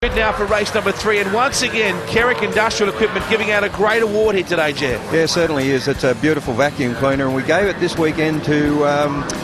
Now for race number 3, and once again Kerrick Industrial Equipment giving out a great award here today, Jeff. Yeah, it certainly is. It's a beautiful vacuum cleaner, and we gave it this weekend to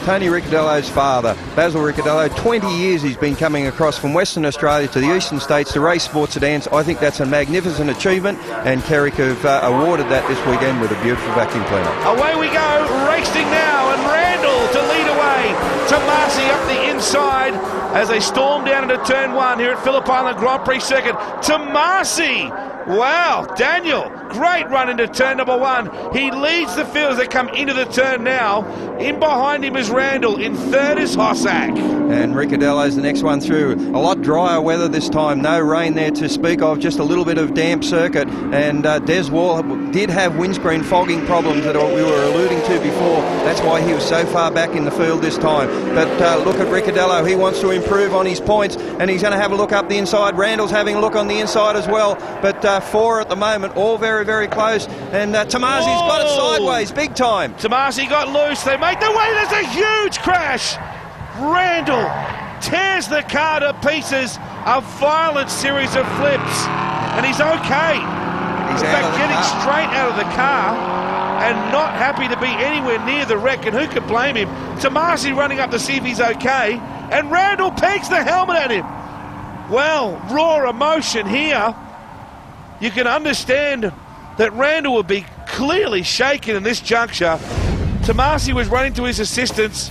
Tony Riccadello's father, Basil Riccadello. 20 years he's been coming across from Western Australia to the eastern states to race sports sedans. I think that's a magnificent achievement, and Kerrick have awarded that this weekend with a beautiful vacuum cleaner. Away we go, racing now, and Randle to lead away. Tomasi up the inside as they storm down into turn 1 here at Phillip Island Grand Prix circuit. Tomasi, wow, Daniel, great run into turn number 1. He leads the field as they come into the turn now. In behind him is Randle, in third is Hossack. And Riccadello's the next one through. A lot drier weather this time, no rain there to speak of, just a little bit of damp circuit. And Des Wall did have windscreen fogging problems that we were alluding to before. That's why he was so far back in the field this time. But look at Riccadello, he wants to improve on his points, and he's going to have a look up the inside. Randle's having a look on the inside as well. But 4 at the moment, all very, very close. And Tomasi's got it sideways, big time. Tomasi got loose, they make the way, there's a huge crash. Randle tears the car to pieces, a violent series of flips, and he's okay. He's in fact, getting straight out of the car and not happy to be anywhere near the wreck, and who could blame him? Tomasi running up to see if he's okay, and Randle pegs the helmet at him. Well, raw emotion here. You can understand that Randle would be clearly shaken in this juncture. Tomasi was running to his assistance.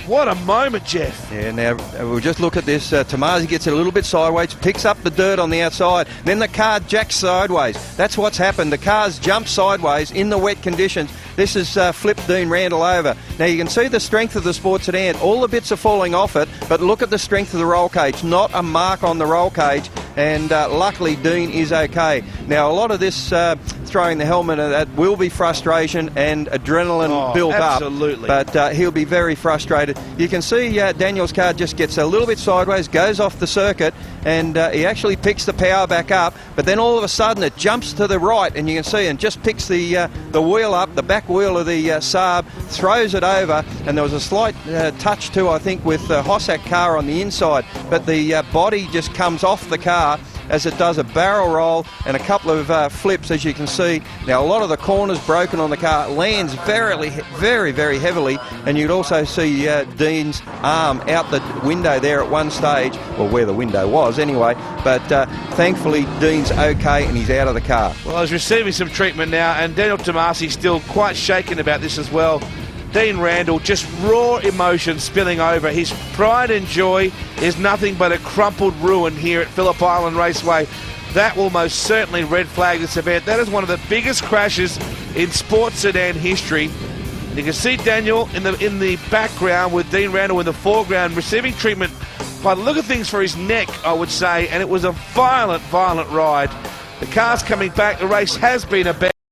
What a moment, Jeff. Yeah, now we'll just look at this. Tomasi gets it a little bit sideways, picks up the dirt on the outside, then the car jacks sideways. That's what's happened. The car's jumped sideways in the wet conditions. This has flipped Dean Randle over. Now you can see the strength of the sports sedan. All the bits are falling off it, but look at the strength of the roll cage. Not a mark on the roll cage, and luckily Dean is okay. Now a lot of this throwing the helmet at that will be frustration and adrenaline built absolutely. Up. But he'll be very frustrated. You can see Daniel's car just gets a little bit sideways, goes off the circuit, and he actually picks the power back up, but then all of a sudden it jumps to the right, and you can see, and just picks the wheel up, the back wheel of the SAAB, throws it over, and there was a slight touch too, I think, with the Hossack car on the inside, but the body just comes off the car as it does a barrel roll and a couple of flips, as you can see. Now a lot of the corners broken on the car, lands very, very, very heavily, and you'd also see Dean's arm out the window there at one stage, or where the window was anyway, but thankfully Dean's okay and he's out of the car. Well, he's receiving some treatment now, and Daniel Tomasi still quite shaken about this as well. Dean Randle, just raw emotion spilling over. His pride and joy is nothing but a crumpled ruin here at Phillip Island Raceway. That will most certainly red flag this event. That is one of the biggest crashes in sports sedan history. And you can see Daniel in the background with Dean Randle in the foreground receiving treatment by the look of things for his neck, I would say, and it was a violent, violent ride. The car's coming back. The race has been a